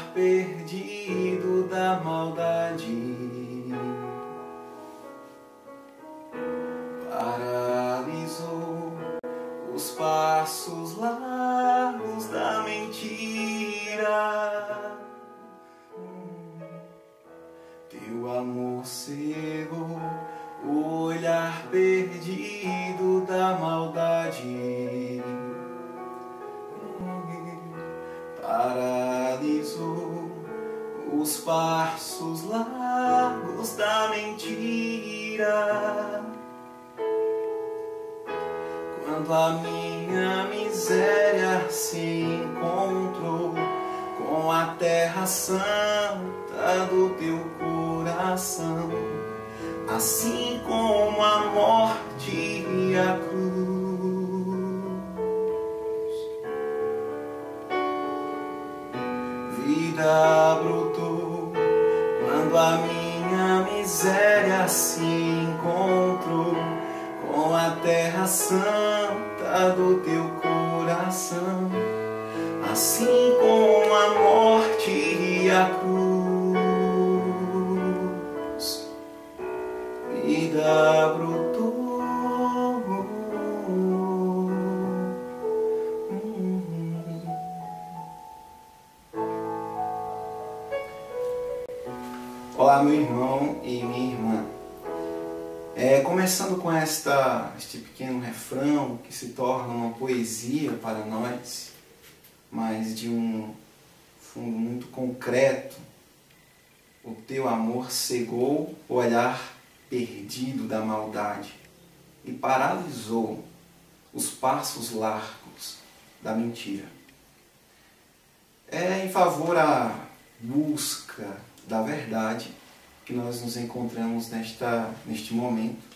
olhar perdido da maldade paralisou os passos largos da mentira. Teu amor cegou o olhar perdido da maldade, paralisou os passos largos da mentira. Quando a minha miséria se encontrou com a terra santa do teu coração, assim como a morte e a cruz, vida brotou. Quando a minha miséria se encontrou com a terra santa do teu coração, assim como a morte e a cruz, vida brotou. Olá, meu irmão e minha irmã. Começando com este pequeno refrão que se torna uma poesia para nós, mas de um fundo muito concreto. O teu amor cegou o olhar perdido da maldade e paralisou os passos largos da mentira. É em favor da busca da verdade que nós nos encontramos neste momento,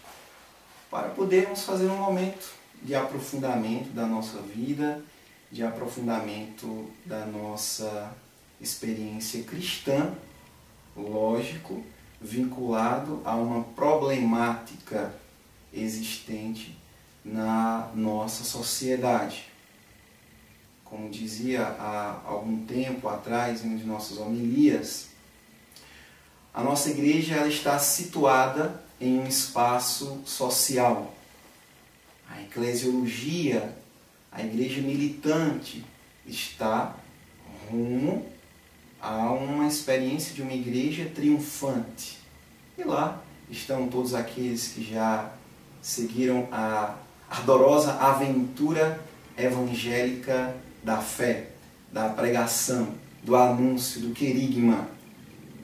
para podermos fazer um momento de aprofundamento da nossa vida, de aprofundamento da nossa experiência cristã, lógico, vinculado a uma problemática existente na nossa sociedade. Como dizia há algum tempo atrás, em uma de nossas homilias, a nossa igreja ela está situada em um espaço social. A eclesiologia, a igreja militante, está rumo a uma experiência de uma igreja triunfante. E lá estão todos aqueles que já seguiram a ardorosa aventura evangélica da fé, da pregação, do anúncio, do querigma.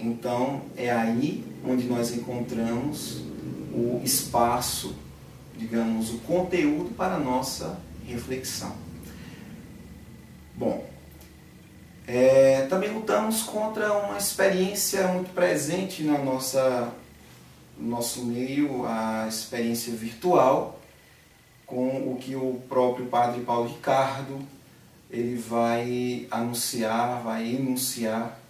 Então é aí onde nós encontramos o espaço, digamos, o conteúdo para a nossa reflexão. Bom, também lutamos contra uma experiência muito presente no nosso meio, a experiência virtual, com o que o próprio Padre Paulo Ricardo ele vai anunciar, vai enunciar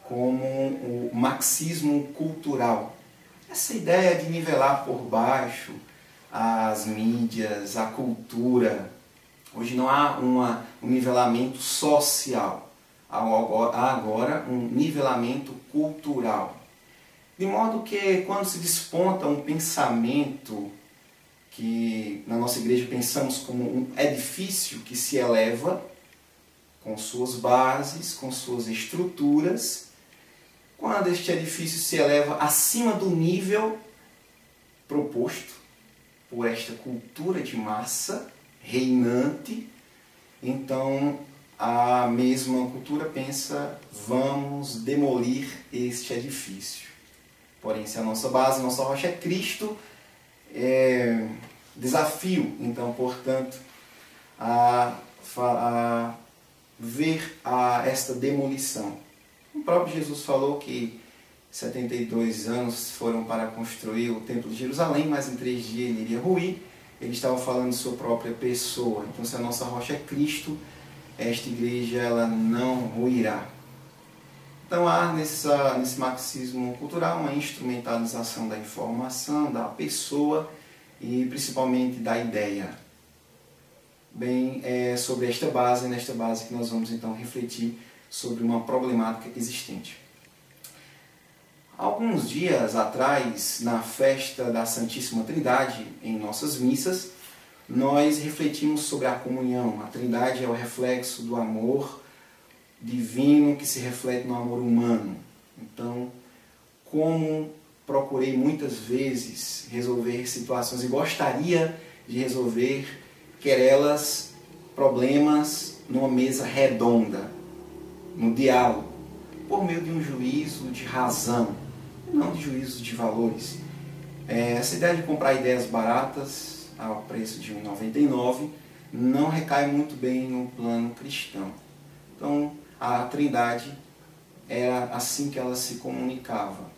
como o marxismo cultural. Essa ideia de nivelar por baixo as mídias, a cultura. Hoje não há um nivelamento social, há agora um nivelamento cultural. De modo que quando se desponta um pensamento que na nossa igreja pensamos como um edifício que se eleva com suas bases, com suas estruturas, quando este edifício se eleva acima do nível proposto por esta cultura de massa reinante, então a mesma cultura pensa, vamos demolir este edifício. Porém, se a nossa base, a nossa rocha é Cristo, é desafio, então, portanto, a ver esta demolição. O próprio Jesus falou que 72 anos foram para construir o Templo de Jerusalém, mas em 3 dias ele iria ruir. Ele estava falando de sua própria pessoa. Então, se a nossa rocha é Cristo, esta igreja ela não ruirá. Então, há nesse marxismo cultural uma instrumentalização da informação, da pessoa e principalmente da ideia. bem sobre esta base, nesta base que nós vamos então refletir sobre uma problemática existente. Alguns dias atrás, na festa da Santíssima Trindade, em nossas missas, nós refletimos sobre a comunhão. A Trindade é o reflexo do amor divino que se reflete no amor humano. Então, como procurei muitas vezes resolver situações e gostaria de resolver querelas, problemas, numa mesa redonda, no diálogo, por meio de um juízo de razão, não de juízo de valores. Essa ideia de comprar ideias baratas ao preço de R$ 1,99 não recai muito bem no plano cristão. Então, a Trindade era assim que ela se comunicava.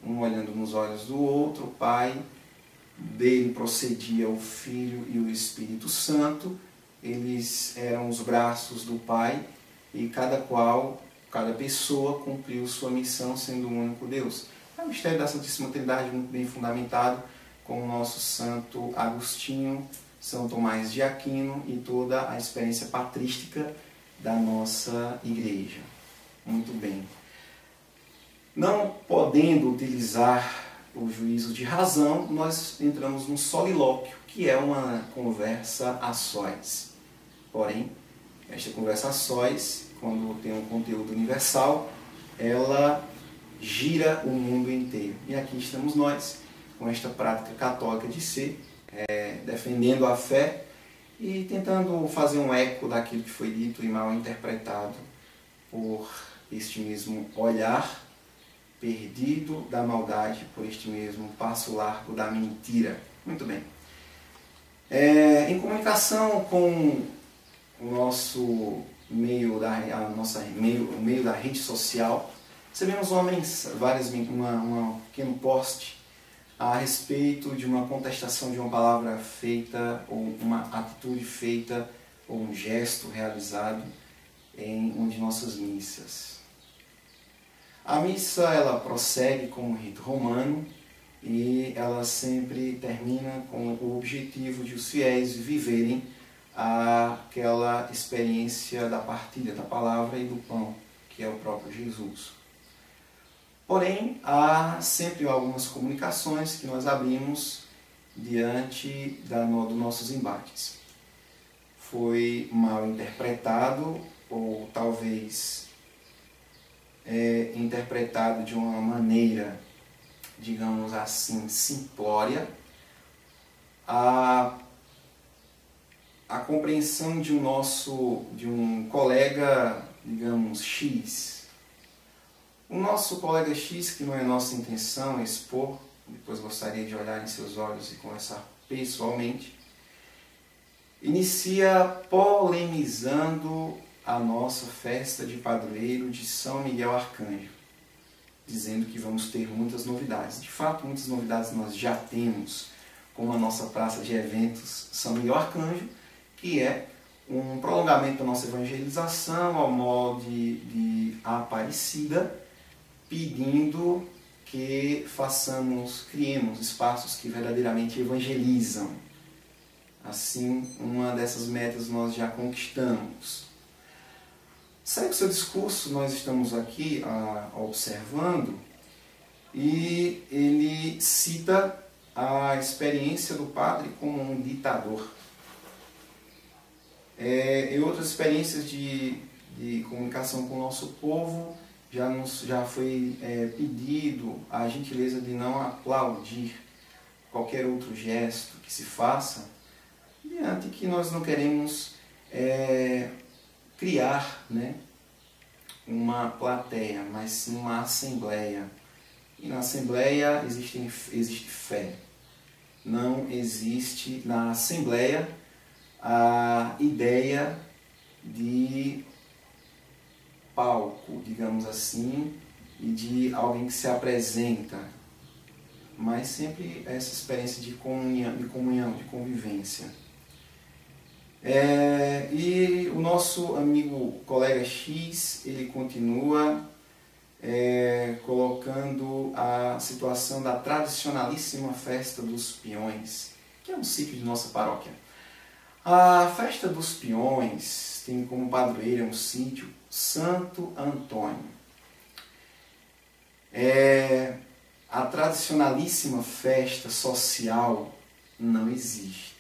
Um olhando nos olhos do outro, o Pai, dele procedia o Filho e o Espírito Santo, eles eram os braços do Pai e cada pessoa cumpriu sua missão sendo um único Deus. É o mistério da Santíssima Trindade muito bem fundamentado com o nosso Santo Agostinho, São Tomás de Aquino e toda a experiência patrística da nossa Igreja. Muito bem. Não podendo utilizar o juízo de razão, nós entramos num solilóquio, que é uma conversa a sós. Porém, esta conversa a sós, quando tem um conteúdo universal, ela gira o mundo inteiro. E aqui estamos nós, com esta prática católica de ser, defendendo a fé e tentando fazer um eco daquilo que foi dito e mal interpretado por este mesmo olhar perdido da maldade, por este mesmo passo largo da mentira. Muito bem. Em comunicação com o nosso meio da rede social, recebemos um pequeno post a respeito de uma contestação de uma palavra feita, ou uma atitude feita, ou um gesto realizado em uma de nossas missas. A missa ela prossegue com o rito romano e ela sempre termina com o objetivo de os fiéis viverem aquela experiência da partilha da palavra e do pão, que é o próprio Jesus. Porém, há sempre algumas comunicações que nós abrimos diante dos nossos embates. Foi mal interpretado ou talvez interpretado de uma maneira, digamos assim, simplória, a compreensão de um colega, digamos, X. O nosso colega X, que não é nossa intenção expor, depois gostaria de olhar em seus olhos e conversar pessoalmente, inicia polemizando a nossa festa de padroeiro de São Miguel Arcanjo, dizendo que vamos ter muitas novidades. De fato, muitas novidades nós já temos, como a nossa praça de eventos São Miguel Arcanjo, que é um prolongamento da nossa evangelização ao modo de Aparecida, pedindo que criemos espaços que verdadeiramente evangelizam. Assim, uma dessas metas nós já conquistamos. Segue o seu discurso, nós estamos aqui observando, e ele cita a experiência do padre como um ditador. E outras experiências de comunicação com o nosso povo, já foi pedido a gentileza de não aplaudir qualquer outro gesto que se faça, diante que nós não queremos criar, uma plateia, mas sim uma assembleia. E na assembleia existe fé. Não existe na assembleia a ideia de palco, digamos assim, e de alguém que se apresenta, mas sempre essa experiência de comunhão, de convivência. E o nosso amigo colega X, ele continua colocando a situação da tradicionalíssima festa dos peões, que é um sítio de nossa paróquia. A festa dos peões tem como padroeiro um sítio Santo Antônio. A tradicionalíssima festa social não existe.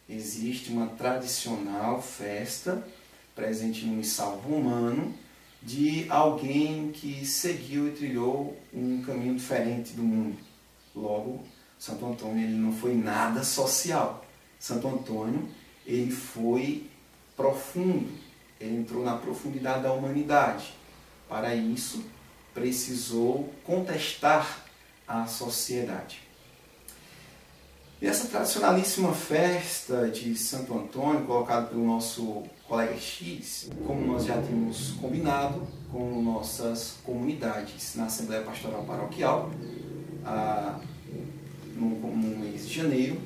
Existe uma tradicional festa presente no missal romano de alguém que seguiu e trilhou um caminho diferente do mundo. Logo, Santo Antônio ele não foi nada social. Santo Antônio ele foi profundo, ele entrou na profundidade da humanidade. Para isso, precisou contestar a sociedade. E essa tradicionalíssima festa de Santo Antônio, colocada pelo nosso colega X, como nós já tínhamos combinado com nossas comunidades na Assembleia Pastoral Paroquial, no mês de janeiro,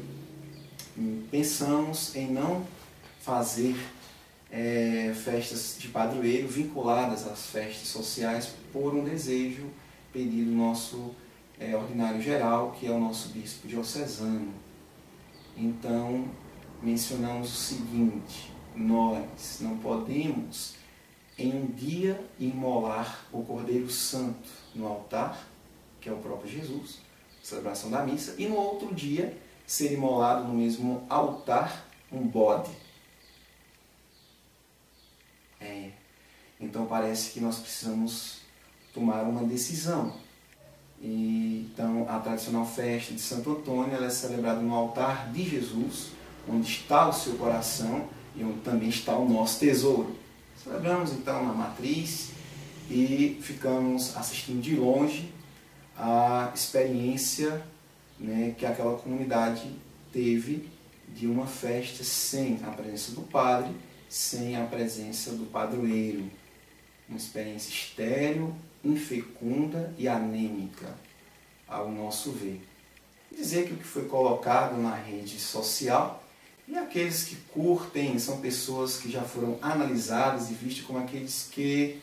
pensamos em não fazer festas de padroeiro vinculadas às festas sociais por um desejo pedido do nosso ordinário geral, que é o nosso bispo diocesano. Então, mencionamos o seguinte: nós não podemos em um dia imolar o Cordeiro Santo no altar, que é o próprio Jesus, celebração da missa, e no outro dia ser imolado no mesmo altar um bode. Então parece que nós precisamos tomar uma decisão. Então a tradicional festa de Santo Antônio ela é celebrada no altar de Jesus, onde está o seu coração e onde também está o nosso tesouro. Celebramos então na matriz e ficamos assistindo de longe a experiência, né, que aquela comunidade teve de uma festa sem a presença do padre, sem a presença do padroeiro. Uma experiência estéril, infecunda e anêmica, ao nosso ver. Dizer que o que foi colocado na rede social, e aqueles que curtem, são pessoas que já foram analisadas e vistas como aqueles que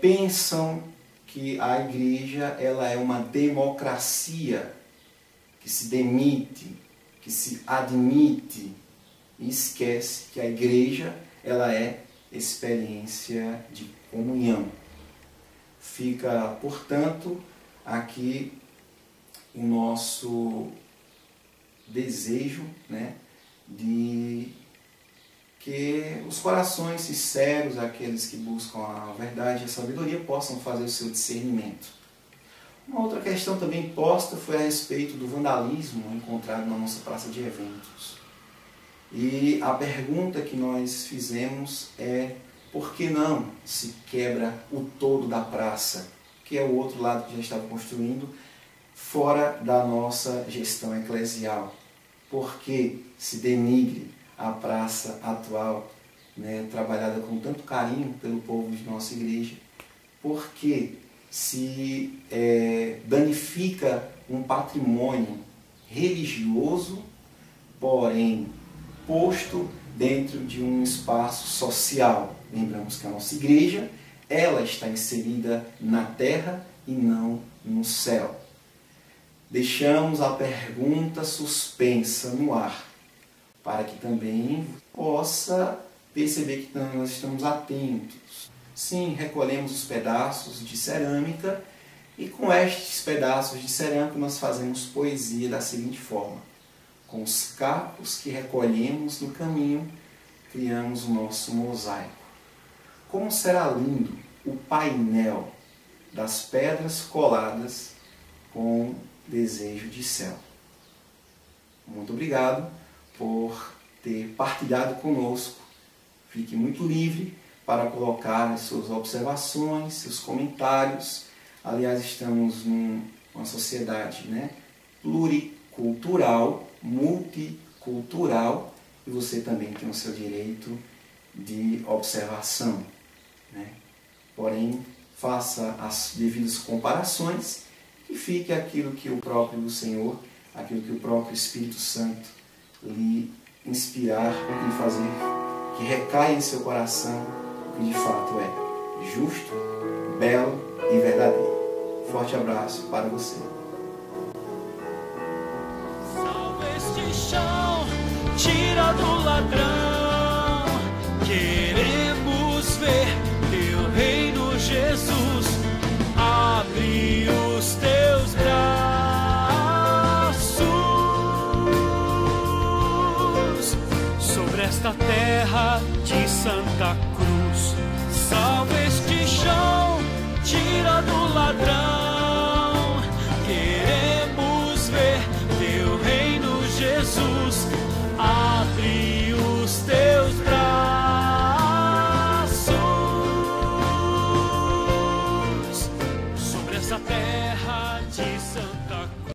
pensam que a igreja ela é uma democracia, que se demite, que se admite, e esquece que a igreja ela é experiência de comunhão. Fica, portanto, aqui o nosso desejo, né, de que os corações sinceros, aqueles que buscam a verdade e a sabedoria, possam fazer o seu discernimento. Uma outra questão também posta foi a respeito do vandalismo encontrado na nossa praça de eventos. E a pergunta que nós fizemos é: por que não se quebra o todo da praça, que é o outro lado que já estava construindo, fora da nossa gestão eclesial? Por que se denigre a praça atual, né, trabalhada com tanto carinho pelo povo de nossa igreja? Por que se danifica um patrimônio religioso, porém posto dentro de um espaço social? Lembramos que a nossa igreja ela está inserida na terra e não no céu. Deixamos a pergunta suspensa no ar, para que também possa perceber que nós estamos atentos. Sim, recolhemos os pedaços de cerâmica e com estes pedaços de cerâmica nós fazemos poesia da seguinte forma: com os cacos que recolhemos no caminho, criamos o nosso mosaico. Como será lindo o painel das pedras coladas com desejo de céu. Muito obrigado por ter partilhado conosco. Fique muito livre para colocar as suas observações, seus comentários. Aliás, estamos numa sociedade, né, pluricultural, multicultural, e você também tem o seu direito de observação, né? Porém, faça as devidas comparações e fique aquilo que o próprio Senhor, aquilo que o próprio Espírito Santo lhe inspirar, ou lhe fazer que recaia em seu coração o que de fato é justo, belo e verdadeiro. Forte abraço para você. Salve este chão, Barra de Santa